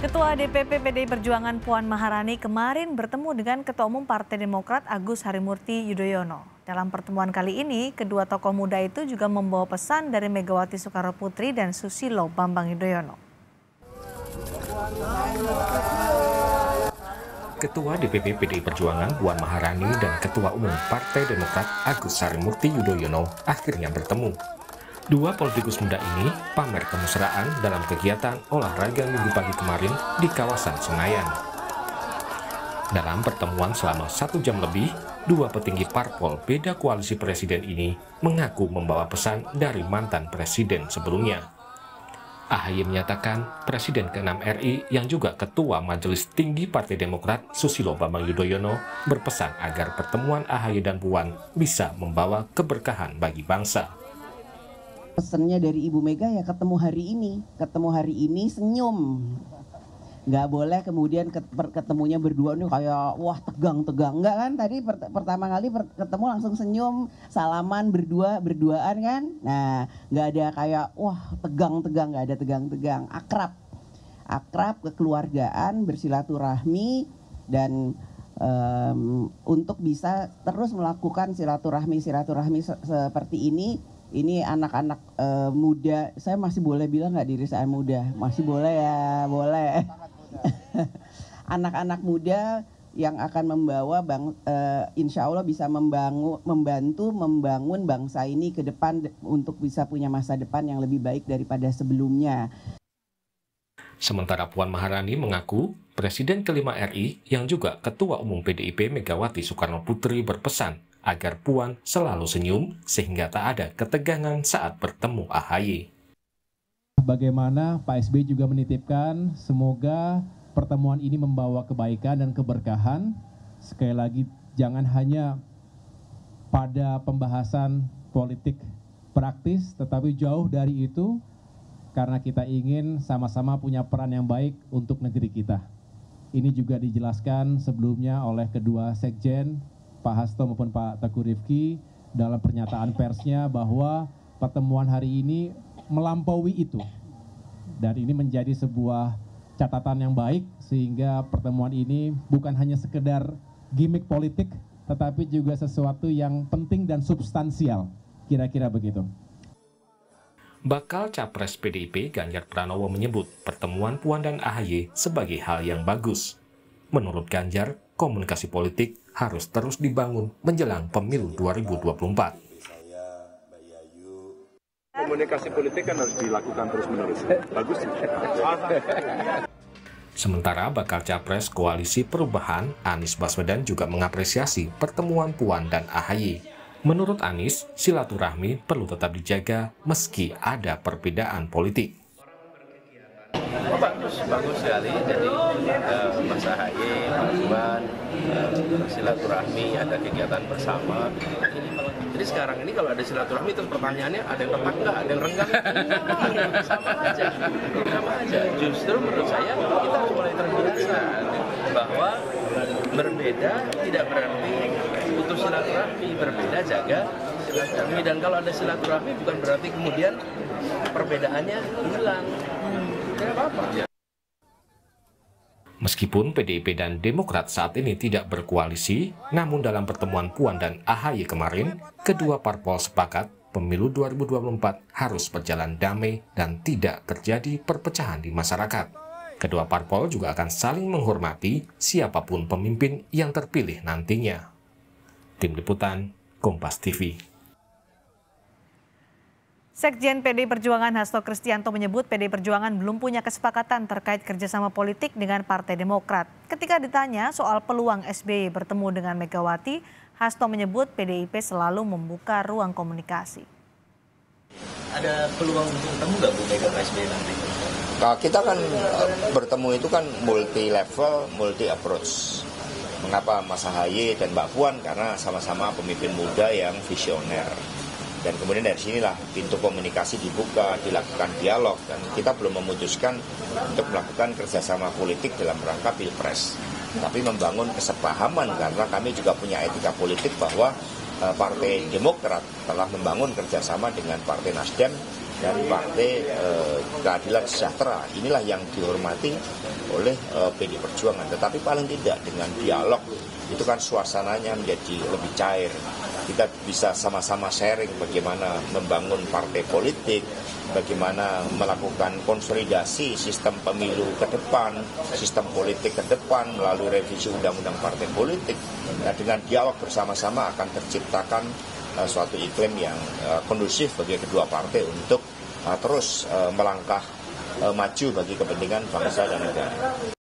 Ketua DPP PDI Perjuangan Puan Maharani kemarin bertemu dengan Ketua Umum Partai Demokrat Agus Harimurti Yudhoyono. Dalam pertemuan kali ini, kedua tokoh muda itu juga membawa pesan dari Megawati Soekarnoputri dan Susilo Bambang Yudhoyono. Ketua DPP PDI Perjuangan Puan Maharani dan Ketua Umum Partai Demokrat Agus Harimurti Yudhoyono akhirnya bertemu. Dua politikus muda ini pamer kemesraan dalam kegiatan olahraga Minggu pagi kemarin di kawasan Senayan. Dalam pertemuan selama 1 jam lebih, dua petinggi parpol beda koalisi presiden ini mengaku membawa pesan dari mantan presiden sebelumnya. AHY menyatakan Presiden ke-6 RI yang juga Ketua Majelis Tinggi Partai Demokrat Susilo Bambang Yudhoyono berpesan agar pertemuan AHY dan Puan bisa membawa keberkahan bagi bangsa. Pesannya dari Ibu Mega ya ketemu hari ini senyum. Nggak boleh kemudian ketemunya berdua nih kayak wah tegang-tegang. Enggak kan, tadi pertama kali ketemu langsung senyum, salaman berduaan kan. Nah nggak ada kayak wah tegang-tegang, nggak ada tegang-tegang. Akrab, kekeluargaan, bersilaturahmi dan untuk bisa terus melakukan silaturahmi seperti ini. Ini anak-anak muda, saya masih boleh bilang nggak diri saya muda? Masih boleh ya, boleh. Anak-anak muda yang akan membawa insya Allah bisa membantu membangun bangsa ini ke depan untuk bisa punya masa depan yang lebih baik daripada sebelumnya. Sementara Puan Maharani mengaku Presiden kelima RI yang juga Ketua Umum PDIP Megawati Soekarnoputri berpesan agar Puan selalu senyum sehingga tak ada ketegangan saat bertemu AHY. Bagaimana Pak SBY juga menitipkan semoga pertemuan ini membawa kebaikan dan keberkahan. Sekali lagi jangan hanya pada pembahasan politik praktis tetapi jauh dari itu karena kita ingin sama-sama punya peran yang baik untuk negeri kita. Ini juga dijelaskan sebelumnya oleh kedua sekjen Pak Hasto maupun Pak Teguh Rifki dalam pernyataan persnya bahwa pertemuan hari ini melampaui itu. Dan ini menjadi sebuah catatan yang baik sehingga pertemuan ini bukan hanya sekedar gimmick politik tetapi juga sesuatu yang penting dan substansial. Kira-kira begitu. Bakal Capres PDIP Ganjar Pranowo menyebut pertemuan Puan dan AHY sebagai hal yang bagus. Menurut Ganjar, komunikasi politik harus terus dibangun menjelang pemilu 2024. Komunikasi politik kan harus dilakukan terus-menerus. Bagus. Sementara bakal Capres Koalisi Perubahan Anies Baswedan juga mengapresiasi pertemuan Puan dan AHY. Menurut Anies, silaturahmi perlu tetap dijaga meski ada perbedaan politik. Bagus sekali. Jadi Mas AHY, Pak Puan, silaturahmi, ada kegiatan bersama. Jadi sekarang ini kalau ada silaturahmi itu pertanyaannya ada yang retak nggak, ada yang renggang? Sama aja. Justru menurut saya kita harus mulai terbiasa bahwa berbeda tidak berarti putus silaturahmi, berbeda jaga silaturahmi. Dan kalau ada silaturahmi bukan berarti kemudian perbedaannya hilang. Tidak apa-apa. Meskipun PDIP dan Demokrat saat ini tidak berkoalisi, namun dalam pertemuan Puan dan AHY kemarin, kedua parpol sepakat pemilu 2024 harus berjalan damai dan tidak terjadi perpecahan di masyarakat. Kedua parpol juga akan saling menghormati siapapun pemimpin yang terpilih nantinya. Tim Liputan, Kompas TV. Sekjen PDI Perjuangan Hasto Kristianto menyebut PDI Perjuangan belum punya kesepakatan terkait kerjasama politik dengan Partai Demokrat. Ketika ditanya soal peluang SBY bertemu dengan Megawati, Hasto menyebut PDIP selalu membuka ruang komunikasi. Ada peluang untuk bertemu nggak Bu Mega Pak SBY nanti? Nah, kita kan bertemu itu kan multi level, multi approach. Mengapa Mas AHY dan Mbak Puan? Karena sama-sama pemimpin muda yang visioner. Dan kemudian dari sinilah pintu komunikasi dibuka, dilakukan dialog, dan kita belum memutuskan untuk melakukan kerjasama politik dalam rangka Pilpres. Tapi membangun kesepahaman karena kami juga punya etika politik bahwa Partai Demokrat telah membangun kerjasama dengan Partai Nasdem dan Partai Keadilan Sejahtera. Inilah yang dihormati oleh PDI Perjuangan. Tetapi paling tidak dengan dialog itu kan suasananya menjadi lebih cair. Kita bisa sama-sama sharing bagaimana membangun partai politik, bagaimana melakukan konsolidasi sistem pemilu ke depan, sistem politik ke depan melalui revisi undang-undang partai politik. Nah, dengan dialog bersama-sama akan terciptakan suatu iklim yang kondusif bagi kedua partai untuk terus melangkah maju bagi kepentingan bangsa dan negara.